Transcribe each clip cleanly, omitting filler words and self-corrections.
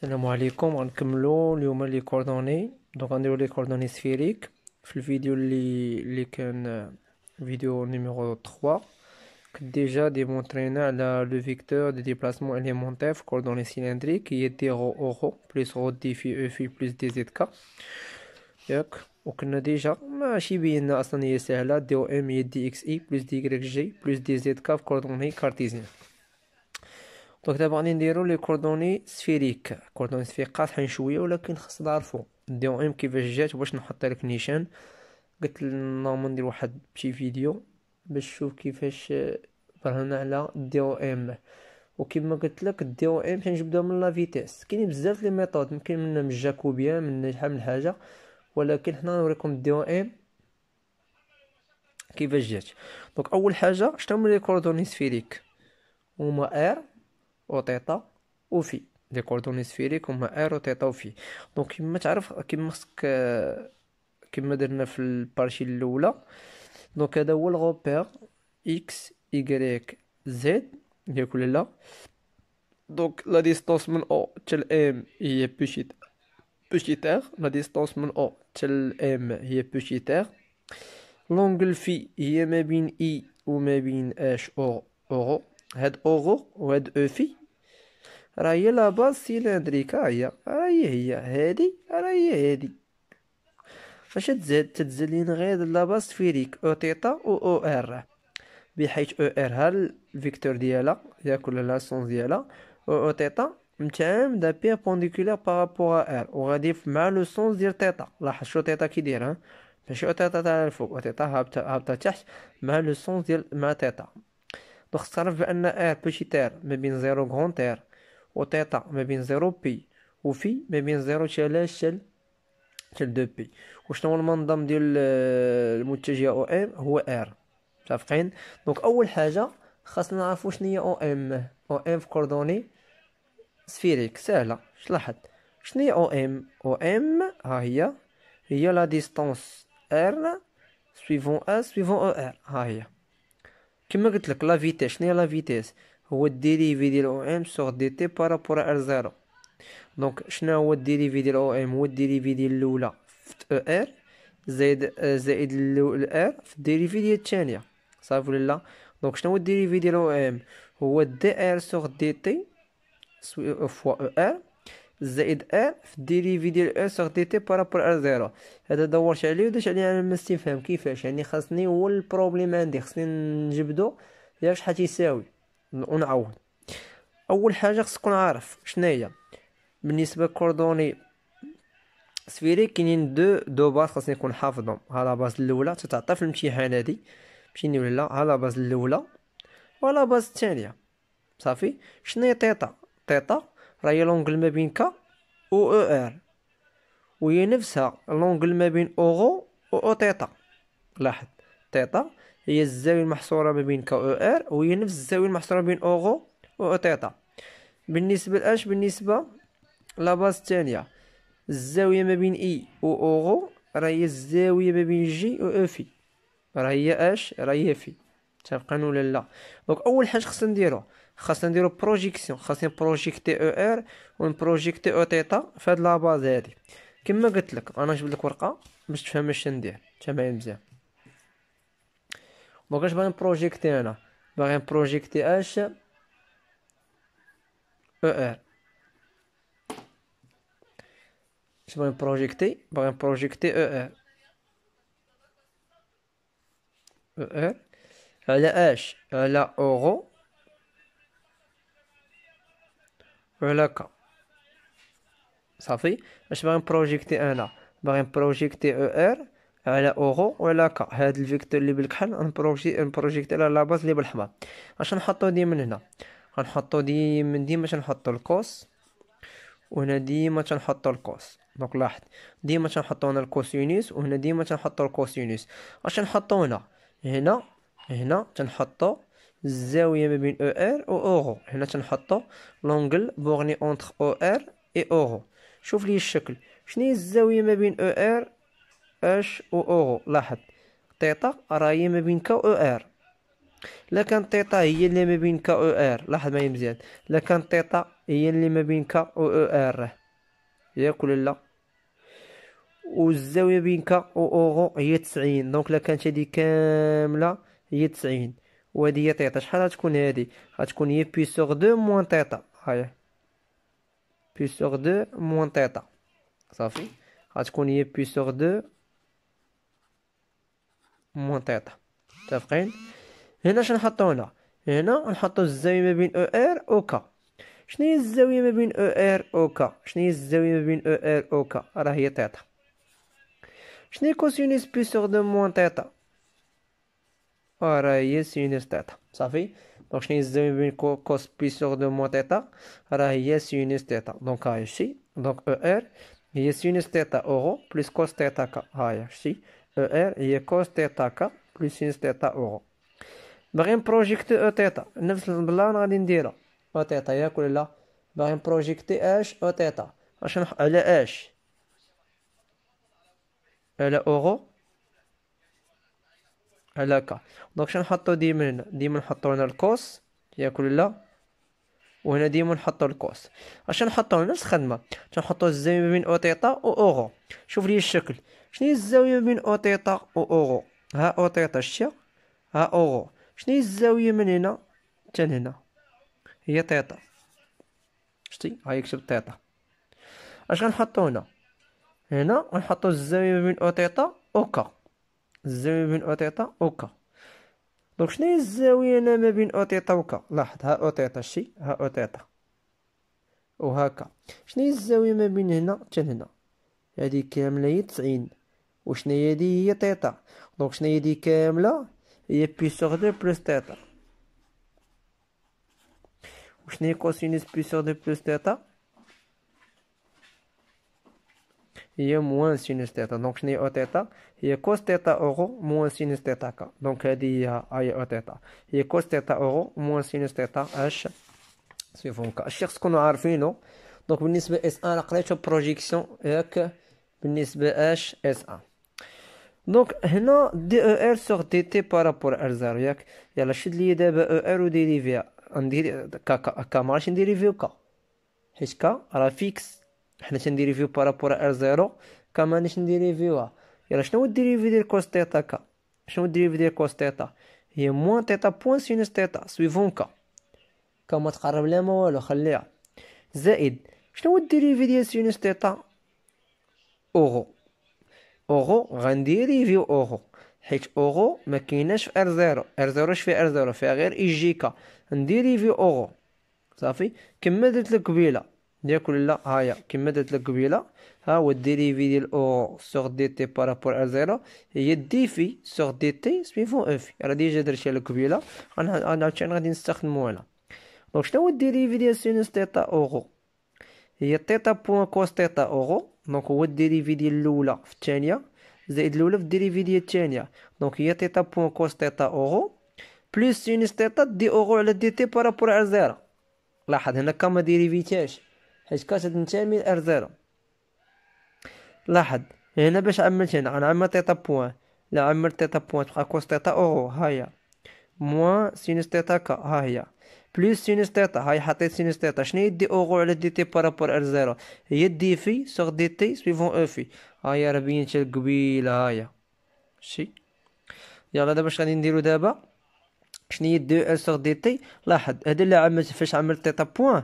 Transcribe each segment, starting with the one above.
السلام عليكم. غنكملوا اليوم لي كوردوني. غنديروا لي كوردوني سفيريك. في الفيديو اللي كان فيديو نيميرو 3 كنت ديجا ديمونطرينا على لو فيكتور دي ديبلاسمون اليمونتير في كوردوني سيلندريك هي دي رو او بلس رو دي في او في بلس دي زد كا ياك. وكنا ديجا ماشي بينا اصلا هي سهله دي او ام هي دي اكس اي بلس دي يكغيك جي بلس دي زد كا في كوردوني كارتيزيان. دونك دابا غادي نديرو لي كوردوني سفيريك. كوردوني سفيريك قاصحين شويه ولكن خص نعرفو دي او ام كيفاش جات باش نحط لك نيشان. قلت نورمال ندير واحد شي فيديو باش نشوف كيفاش برهنا على دي او ام. وكما قلت لك دي او ام تنجبدو من لا فيتيس. كاينين بزاف لي ميثود، ممكن من الجاكوبيان من شحال من حاجه، ولكن حنا نوريكم دي او ام كيفاش جات. دونك اول حاجه شنو هما لي كوردوني سفيريك؟ هما ار او تيتا و في. لي كوردوني سفيريك هما ار و تيتا و في. دونك كيما تعرف كيما خصك كيما درنا في البارشي الاولى. دونك هذا هو الغوبير اكس ايغريك زد ياك ولا لا؟ دونك لا ديستونس من او حتى ام هي بوشيت ار. لا ديستونس من او حتى ام هي بوشيت ار. لونغل في هي ما بين اي وما بين اش اورو. هاد اورو وهاد او في راه هي لا باز سيلندريك. هي هادي هادي. فاش تتزاد لينا غير لا باز سفيريك او تيتا و او ار، بحيث او ار ها الفيكتور ديالها ياك ولا لاسونس ديالها، و او تيتا متعامده بيربونديكولار بارابور ار وغادي مع لو سونس ديال تيتا. لاحظ شنو تيتا كيدير ماشي او تيتا تاع الفوق، او تيتا هابطه تحت مع لو سونس ديال مع تيتا. دونك تعرف بان ار بوشيت ار ما بين زيرو غرون ار و تيتا ما بين زيرو بي وفي ما بين زيرو تلاش تل دو بي. وشنو هو المنظم ديال المتجهة او ام؟ هو ار. متفقين؟ دونك اول حاجة خاصنا نعرفو شنو هي او ام. او ام في كوردوني سفيريك سهلة. لاحظ شنو هي او ام؟ او ام هي لا ديستونس ار سويفون ا سويفون او ار. هي كما قلت لك لا فيتيس. شنو هي لا فيتيس؟ هو الديريفي ديال او ام سور دي تي بارابور ار زيرو. دونك شنو هو الديريفي ديال او ام؟ هو الديريفي ديال الاولى في او ار زائد الار في الديريفي ديال الثانيه. صافي ولا لا؟ دونك شنو هو الديريفي ديال او ام؟ هو دي ار سور دي تي فوا او ار زائد ار في الديريفي ديال ار سور دي تي بارابور ار زيرو. هذا دورت عليه ودرت عليه على ما استفهام كيفاش. يعني خاصني هو البروبليم عندي خاصني نجبدو ياك شحال تيساوي ونعوض. اول حاجه خصك تكون عارف شنو هي بالنسبه لكوردوني سفيريك. كاينين دو باز خاصني نكون حافظهم. ها لا باز الاولى تتعطى في الامتحان هادي مشيني ولا لا؟ ها لا باز الاولى ولا باز الثانيه. صافي. شنو هي تيتا؟ تيتا راه هي لونغل ما بين كا و او ار، وهي نفسها لونغل ما بين اورو و او تيتا. لاحظ تيتا هي الزاويه المحصوره ما بين كا و ار، وهي نفس الزاويه المحصوره بين اورو و او تيتا. بالنسبه لاش؟ بالنسبه لا باز الثانيه الزاوية ما بين اي و اورو راه هي الزاوية ما بين جي و او في. راه هي اش؟ راه هي في. متفقين ولا لا؟ دونك اول حاجة خاصنا نديرو بروجيكسيون. خاصني بروجيكتي او ار و نبروجيكتي او تيتا في هاد لاباز هادي. كما قلت لك انا نجبد لك ورقة باش تفهم اش ندير. تمام مزيان. دونك اش باغي نبروجيكتي انا؟ باغي نبروجيكتي اش؟ او ار. اش باغي نبروجيكتي؟ باغي نبروجيكتي او ار. او ار على اش؟ على اورو وعلى كا. صافي. اش باغي نبروجيكتي انا؟ باغي نبروجيكتي او ار على اورو وعلى كا. هاد الفيكتور اللي بالكحل نبروجيكتي على لاباز اللي بالحمر. اش نحطو ديما هنا؟ غنحطو ديما تنحطو الكوس، وهنا ديما تنحطو الكوس. دونك لاحظ ديما تنحطو هنا الكوسينوس، وهنا ديما تنحطو الكوسينوس. اش نحطو هنا؟ هنا تنحطو الزاوية ما بين او ار و اورو. هنا تنحطو لونغل بورني اونتر او ار اي اورو. شوف لي الشكل. شنو هي الزاوية ما بين او ار اش و اورو؟ لاحظ تيتا راه هي ما بين كا و او ار. لا كانت تيتا هي اللي ما بين كا او ار، لاحظ معايا مزيان، لا كانت تيتا هي اللي ما بين كا او ار، ياك ولا لا؟ والزاوية بين كا و اوغو هي 90، دونك لا كانت هادي كاملة هي 90، وهادي هي تيتا، شحال غتكون هادي؟ غتكون هي بي سوغ دو موان تيتا، هاهي بي سوغ دو موان تيتا، صافي غتكون هي بي سوغ دو موان تيتا، متفقين؟ هنا شنو نحطو؟ هنا نحطو الزاوية ما بين او ار و كا. شنو هي الزاوية ما بين او ار و كا؟ شنو هي الزاوية ما بين او ار و كا؟ راه هي تيتا. شنو هي كوسينوس بي سوغ دو موان تيتا؟ راه هي سينوس تيتا، صافي. دونك شنو هي الزاوية ما بين كوس بي سوغ دو موان تيتا؟ راه هي سينوس تيتا. دونك هاهي شتي، دونك او ار هي سينوس تيتا اورو بلس كوس تيتا كا، هاهي شتي او ار هي كوس تيتا كا بلس سينوس تيتا اورو. باغي نبروجيكتي او تيتا نفس البلان غادي نديرها او تيتا، ياك ولا لا؟ باغي نبروجيكتي اش او تيتا، اش على اش؟ على اورو على كا. دونك شنو نحطو ديما هنا؟ ديما نحطو هنا الكوس، ياك ولا لا؟ وهنا ديما نحطو الكوس. اش نحطو نفس الخدمه، تنحطو الزاويه ما بين او تيتا و اورو. شوف لي الشكل، شنو هي الزاويه ما بين او تيتا و اورو؟ ها او تيتا شتيها، ها اورو. شنو هي الزاويه من هنا حتى لهنا؟ هي تيتا، شتي هاي كتبت تيتا. اش غنحطو هنا؟ هنا غنحطو الزاويه ما بين او تيتا و كا، الزاويه ما بين او تيتا و كا. دونك شنو هي الزاويه هنا ما بين او تيتا و كا؟ لاحظ ها او تيتا شتي، ها او تيتا وهكا. شنو هي الزاويه ما بين هنا حتى لهنا؟ هادي كامله هي 90، وشنو هي هادي؟ هي تيتا. دونك شنو هي هادي كامله؟ هي بي سوغ دو بلس تيتا. وشنو هي كوسينوس بي سوغ دو بلس تيتا؟ هي موان سينوس تيتا. دونك شنو هي او تيتا؟ هي كوس تيتا اورو موان سينوس تيتا كا. دونك هادي هي او تيتا، هي كوس تيتا اورو موان سينوس تيتا اش سيفون كا. الشيء خصكم عارفينو. دونك بالنسبه اس ان قريتو بروجيكسيون ياك، بالنسبه اش اس ان. دونك هنا دي او ار سوغ دي تي بارابور ار زيرو، ياك؟ يلا شد لي دابا او ار وديريفيها، ندير كا ماغاديش نديريفيو كا، حيت كا راه فيكس، حنا تنديريفيو بارابور ار زيرو، كا مانيش نديريفيوها. يلا شنو هو الديريفي ديال كوس تيتا كا؟ شنو هو الديريفي ديال كوس تيتا؟ هي موان تيتا بوان سينوس تيتا سويفون كا. كا ما تقرب لا ما والو، خليها زائد شنو هو الديريفي ديال سينوس تيتا؟ اورو. اورو غنديريفيو اورو، حيت اورو ما كايناش في ار زيرو، ار زيرو اش فيها؟ ار زيرو فيها غير اي جي كا، نديريفيو اورو، صافي. كما درت لك قبيله، ياك ولا لا؟ هايا كما درت لك قبيله، ها هو الديريفي ديال اورو سوغ دي تي بارابور ار زيرو هي دي في سوغ دي تي سميفون او في، راه ديجا درتها لك قبيله، انا عاوتاني غادي نستخدمو هنا. دونك شنو هو الديريفي ديال سينوس تيتا اورو؟ هي تيتا بوان كوس تيتا اورو، دونك هو الديريفي ديال الاولى في الثانيه زائد الاولى في الديريفي ديال الثانيه، دونك هي تيتا بوان كوس تيتا اورو بلس سينوس تيتا دي اورو على دي تي بارابور ار زيرو. لاحظ هنا كا ما ديريفيتاش حيت كا تنتمي لار زيرو. لاحظ هنا باش عملت هنا غنعمل تيتا بوان، لا عملت تيتا بوان تبقى كوس تيتا اورو، ها هي موان سينوس تيتا كا، ها هي بلس سينوس تيتا، هاي حطيت سينوس تيتا. شنو هي دي اورو على دي تي بارابور ار زيرو؟ هي دي في سوغ دي تي سويفون او في، ها هي راه بينت لك قبيله، ها هي شتي. يلا دابا اش غادي نديرو دابا؟ شنو هي دو ال سوغ دي تي؟ لاحظ هذا اللي عملت فاش عملت تيتا بوان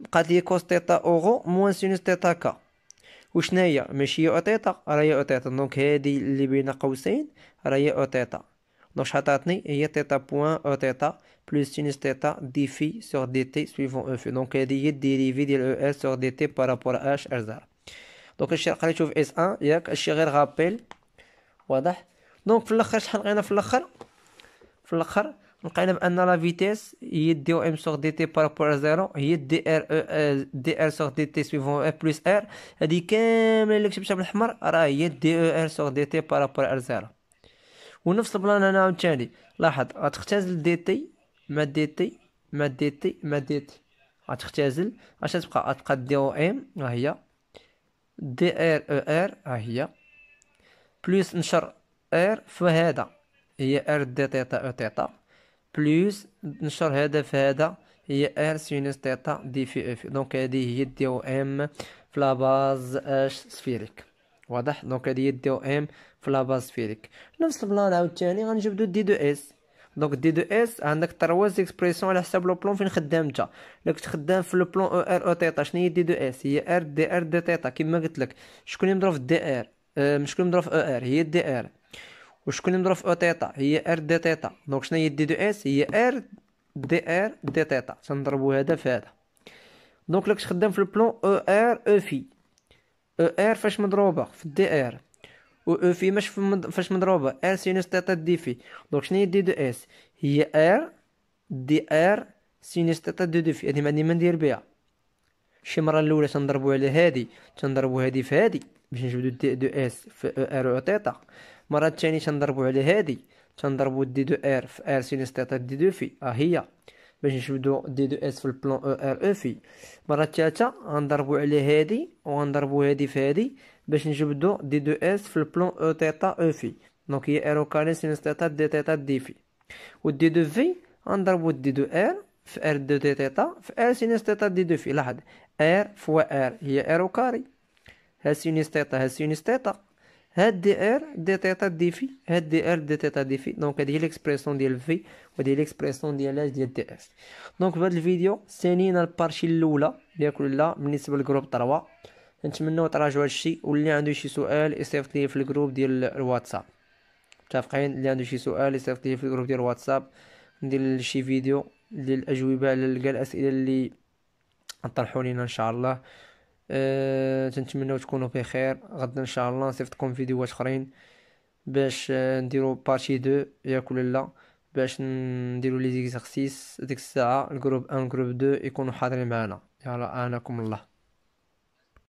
بقات لي كوس تيتا اورو موان سينوس تيتا كا. وشنا هي؟ ماشي هي او تيتا، راه هي او تيتا. دونك هادي اللي بين قوسين راه هي او تيتا. دونك شحال عطاتني؟ هي تيتا بوان او تيتا بلس سينوس تيتا دي في سور دي تي سويفون او في. دونك هادي هي الديريفي ديال او ال سور دي تي بارابور اش ار زيرو. دونك هادشي قريتو في اس ان، ياك؟ هادشي غير غابيل، واضح؟ دونك في الاخر شحال لقينا في الاخر؟ في الاخر لقينا بان لا فيتيس هي دي او ام سوغ دي تي بارابور زيرو هي دي ار دي ار سوغ دي تي سويفون ار بلس ار. هادي كامله اللي كتبتها بالحمر راه هي دي او ار سوغ دي تي بارابور ار زيرو. ونفس البلان هنا عاوتاني، لاحظ غتختزل دي تي مع دي تي مع دي تي مع دي تي، غتختزل اش تبقى؟ غتبقى دي او ام ها هي دي ار او ار ها هي بلس نشر ار في هذا هي ار دي تيتا او تيتا بلوس نشر هذا في هذا هي ار سينوس تيتا دي في اف. دونك هذه هي دي او ام في لاباز اش سفيريك. واضح؟ دونك هذه هي دي او ام في لاباز سفيريك. نفس البلان عاوتاني غنجبدو دي دو اس. دونك دي دو اس عندك ترواز اكسبريسيون على حساب لو بلون فين خدام نتا. الا كنت خدام في لو بلون او ار او تيتا شنو هي دي دو اس؟ هي ار دي ار دي تيتا كيما قلت لك. شكون اللي مضروب في دي ار؟ شكون اللي مضروب في او ار؟ هي دي ار. وشكون اللي مضروب في او تيتا؟ هي ار دي تيتا. دونك شنو هي دي دو اس؟ هي ار دي تيتا. تنضربو هذا في هذا. دونك راك خدام في البلون او ار او في. او ار فاش مضروبه في دي ار، و او في ماش فاش مضروبه ار سينوس تيتا دي في. دونك شنو هي دي دو اس؟ هي ار دي ار سينوس تيتا دي في. هادي ما عندي ما ندير بها. شي مره الاولى تنضربو على هادي، تنضربو هادي في هادي باش نجبدو دي دو اس في او ار او تيتا. المره الثانيه تنضربو على هادي، تنضربو دي دو ار في ار سينوس تيتا دي دو في. هي باش نجبدو دي دو اس في البلون او ار او في. المره الثالثه غنضربو على هادي وغنضربو هادي في هادي باش نجبدو دي دو اس في البلون او تيتا او في. دونك هي ار او كاري سينوس تيتا دي تيتا دي في. و دي دو في غنضربو دي دو ار في ار دو دي تيتا في ار سينوس تيتا دي دو في. لاحظ ار فوا ار هي ار او كاري. ها سينوس تيتا ها سينوس تيتا. هاد دي ار دي تيتا دي في، هاد دي ار دي تيتا دي في. دونك هادي هي ليكسبريسيون ديال في، وهادي هي ليكسبريسيون ديال لاج ديال دي اس. دونك في هاد الفيديو سالينا البارشي الاولى ديال كلها بالنسبه للجروب 3. نتمنوا تراجعوا هادشي، واللي عنده شي سؤال يصيفط لي في الجروب ديال الواتساب. متفقين؟ اللي عنده شي سؤال يصيفط لي في الجروب ديال الواتساب، ندير شي فيديو ديال الاجوبه على كاع الاسئله اللي طرحوا لينا ان شاء الله. تنتمنوا تكونوا بخير. غدا ان شاء الله نصيفطكم فيديوهات اخرين باش نديروا بارتي 2 ياك ولا لا، باش نديروا لي زيكزارسيس ديك الساعه الجروب 1 جروب 2 يكونوا حاضرين معنا. يلا اعانكم الله.